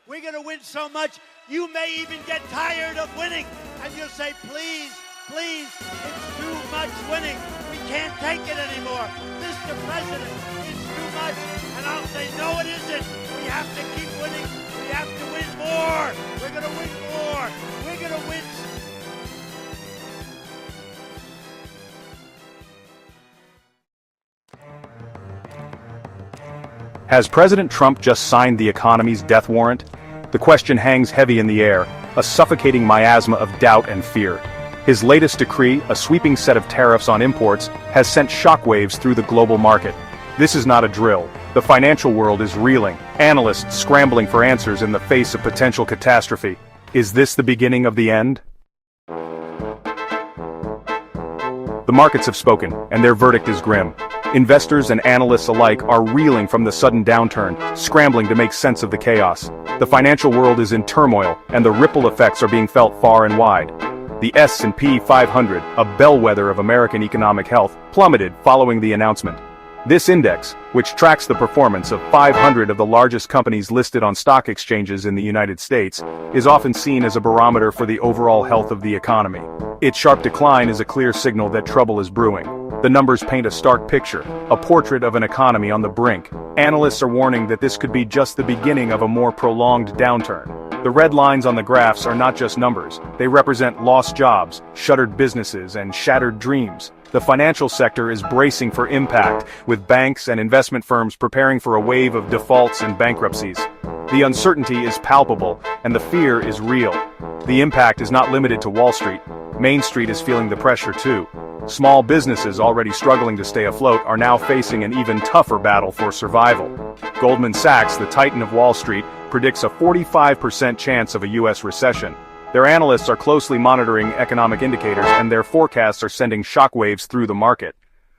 We're going to win so much, you may even get tired of winning. And you'll say, please, please, it's too much winning. We can't take it anymore. Mr. President, it's too much. And I'll say, no, it isn't. We have to keep winning. We have to win more. We're going to win more. We're going to win. Has President Trump just signed the economy's death warrant? The question hangs heavy in the air, a suffocating miasma of doubt and fear. His latest decree, a sweeping set of tariffs on imports, has sent shockwaves through the global market. This is not a drill. The financial world is reeling, analysts scrambling for answers in the face of potential catastrophe. Is this the beginning of the end? The markets have spoken, and their verdict is grim. Investors and analysts alike are reeling from the sudden downturn, scrambling to make sense of the chaos. The financial world is in turmoil, and the ripple effects are being felt far and wide. The S&P 500, a bellwether of American economic health, plummeted following the announcement. This index, which tracks the performance of 500 of the largest companies listed on stock exchanges in the United States, is often seen as a barometer for the overall health of the economy. Its sharp decline is a clear signal that trouble is brewing. The numbers paint a stark picture, a portrait of an economy on the brink. Analysts are warning that this could be just the beginning of a more prolonged downturn. The red lines on the graphs are not just numbers, they represent lost jobs, shuttered businesses, and shattered dreams. The financial sector is bracing for impact, with banks and investment firms preparing for a wave of defaults and bankruptcies. The uncertainty is palpable, and the fear is real. The impact is not limited to Wall Street. Main Street is feeling the pressure too. Small businesses already struggling to stay afloat are now facing an even tougher battle for survival. Goldman Sachs, the titan of Wall Street, predicts a 45% chance of a U.S. recession. Their analysts are closely monitoring economic indicators, and their forecasts are sending shockwaves through the market.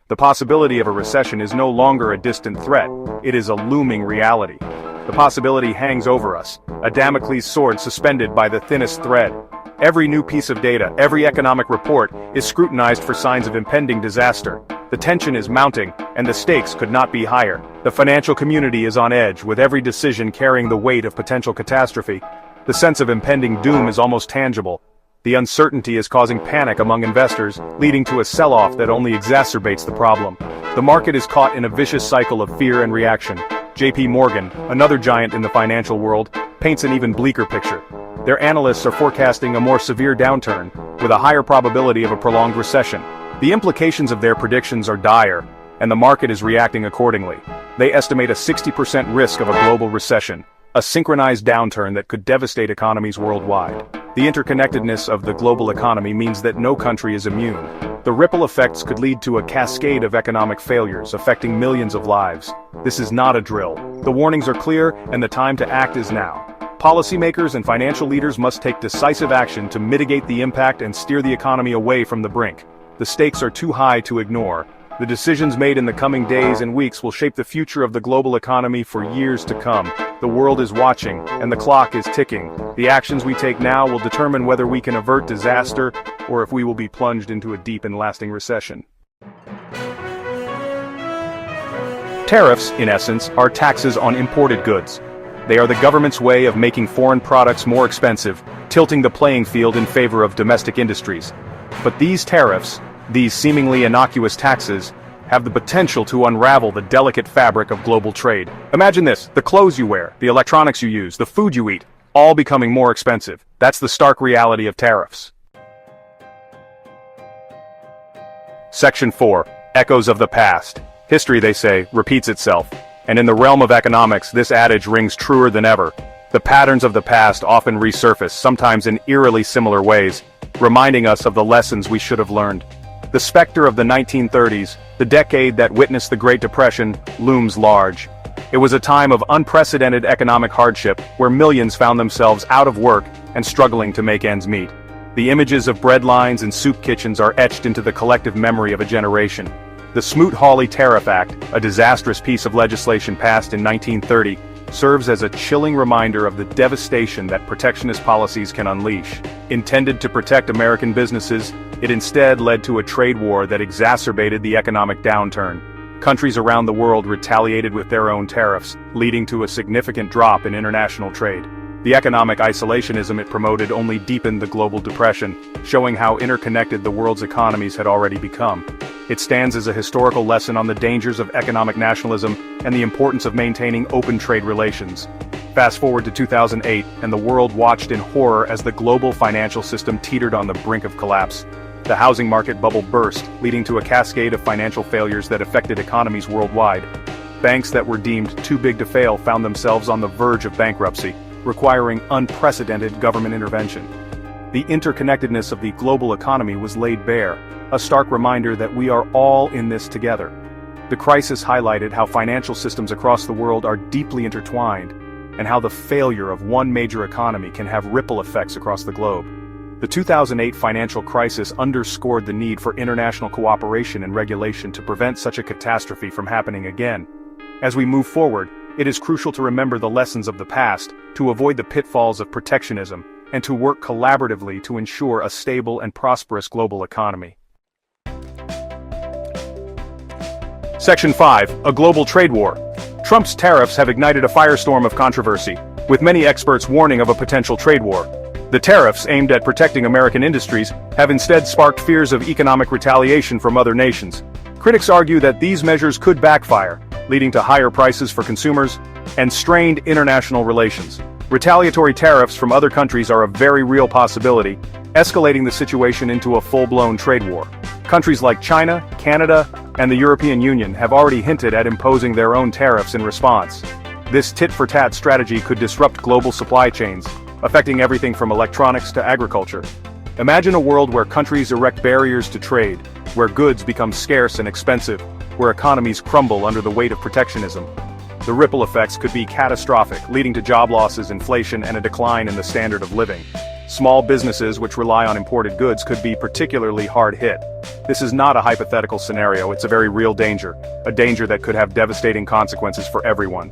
The possibility of a recession is no longer a distant threat, it is a looming reality. The possibility hangs over us, a Damocles sword suspended by the thinnest thread. Every new piece of data, every economic report, is scrutinized for signs of impending disaster. The tension is mounting, and the stakes could not be higher. The financial community is on edge, with every decision carrying the weight of potential catastrophe. The sense of impending doom is almost tangible. The uncertainty is causing panic among investors, leading to a sell-off that only exacerbates the problem. The market is caught in a vicious cycle of fear and reaction. JPMorgan, another giant in the financial world, paints an even bleaker picture. Their analysts are forecasting a more severe downturn, with a higher probability of a prolonged recession. The implications of their predictions are dire, and the market is reacting accordingly. They estimate a 60% risk of a global recession, a synchronized downturn that could devastate economies worldwide. The interconnectedness of the global economy means that no country is immune. The ripple effects could lead to a cascade of economic failures, affecting millions of lives. This is not a drill. The warnings are clear, and the time to act is now. Policymakers and financial leaders must take decisive action to mitigate the impact and steer the economy away from the brink. The stakes are too high to ignore. The decisions made in the coming days and weeks will shape the future of the global economy for years to come. The world is watching, and the clock is ticking. The actions we take now will determine whether we can avert disaster, or if we will be plunged into a deep and lasting recession. Tariffs, in essence, are taxes on imported goods. They are the government's way of making foreign products more expensive, tilting the playing field in favor of domestic industries. But these tariffs, these seemingly innocuous taxes, have the potential to unravel the delicate fabric of global trade. Imagine this: the clothes you wear, the electronics you use, the food you eat, all becoming more expensive. That's the stark reality of tariffs. Section 4. Echoes of the past. History, they say, repeats itself. And in the realm of economics, this adage rings truer than ever. The patterns of the past often resurface, sometimes in eerily similar ways, reminding us of the lessons we should have learned. The specter of the 1930s, the decade that witnessed the Great Depression, looms large. It was a time of unprecedented economic hardship, where millions found themselves out of work and struggling to make ends meet. The images of bread lines and soup kitchens are etched into the collective memory of a generation. The Smoot-Hawley Tariff Act, a disastrous piece of legislation passed in 1930, serves as a chilling reminder of the devastation that protectionist policies can unleash. Intended to protect American businesses, it instead led to a trade war that exacerbated the economic downturn. Countries around the world retaliated with their own tariffs, leading to a significant drop in international trade. The economic isolationism it promoted only deepened the global depression, showing how interconnected the world's economies had already become. It stands as a historical lesson on the dangers of economic nationalism and the importance of maintaining open trade relations. Fast forward to 2008, and the world watched in horror as the global financial system teetered on the brink of collapse. The housing market bubble burst, leading to a cascade of financial failures that affected economies worldwide. Banks that were deemed too big to fail found themselves on the verge of bankruptcy, requiring unprecedented government intervention. The interconnectedness of the global economy was laid bare, a stark reminder that we are all in this together. The crisis highlighted how financial systems across the world are deeply intertwined, and how the failure of one major economy can have ripple effects across the globe. The 2008 financial crisis underscored the need for international cooperation and regulation to prevent such a catastrophe from happening again. As we move forward, it is crucial to remember the lessons of the past, to avoid the pitfalls of protectionism, and to work collaboratively to ensure a stable and prosperous global economy. Section 5. A global trade war. Trump's tariffs have ignited a firestorm of controversy, with many experts warning of a potential trade war. The tariffs, aimed at protecting American industries, have instead sparked fears of economic retaliation from other nations. Critics argue that these measures could backfire, leading to higher prices for consumers and strained international relations. Retaliatory tariffs from other countries are a very real possibility, escalating the situation into a full-blown trade war. Countries like China, Canada, and the European Union have already hinted at imposing their own tariffs in response. This tit-for-tat strategy could disrupt global supply chains, affecting everything from electronics to agriculture. Imagine a world where countries erect barriers to trade, where goods become scarce and expensive, where economies crumble under the weight of protectionism. The ripple effects could be catastrophic, leading to job losses, inflation, and a decline in the standard of living. Small businesses which rely on imported goods could be particularly hard hit. This is not a hypothetical scenario, it's a very real danger, a danger that could have devastating consequences for everyone.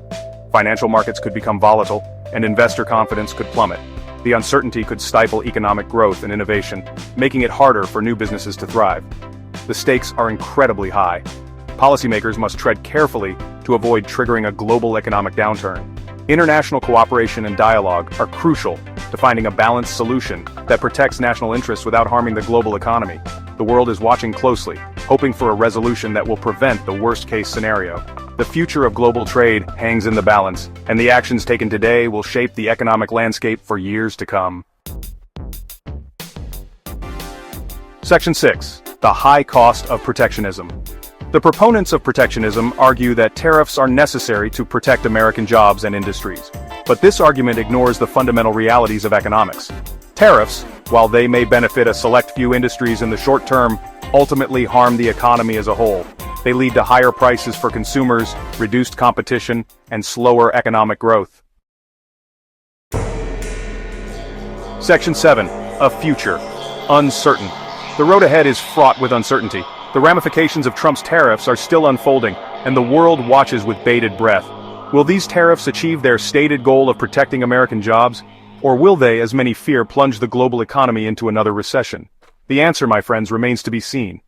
Financial markets could become volatile, and investor confidence could plummet. The uncertainty could stifle economic growth and innovation, making it harder for new businesses to thrive. The stakes are incredibly high. Policymakers must tread carefully to avoid triggering a global economic downturn. International cooperation and dialogue are crucial to finding a balanced solution that protects national interests without harming the global economy. The world is watching closely, hoping for a resolution that will prevent the worst-case scenario. The future of global trade hangs in the balance, and the actions taken today will shape the economic landscape for years to come. Section 6. The high cost of protectionism. The proponents of protectionism argue that tariffs are necessary to protect American jobs and industries. But this argument ignores the fundamental realities of economics. Tariffs, while they may benefit a select few industries in the short term, ultimately harm the economy as a whole. They lead to higher prices for consumers, reduced competition, and slower economic growth. Section 7. A future. Uncertain. The road ahead is fraught with uncertainty. The ramifications of Trump's tariffs are still unfolding, and the world watches with bated breath. Will these tariffs achieve their stated goal of protecting American jobs? Or will they, as many fear, plunge the global economy into another recession? The answer, my friends, remains to be seen.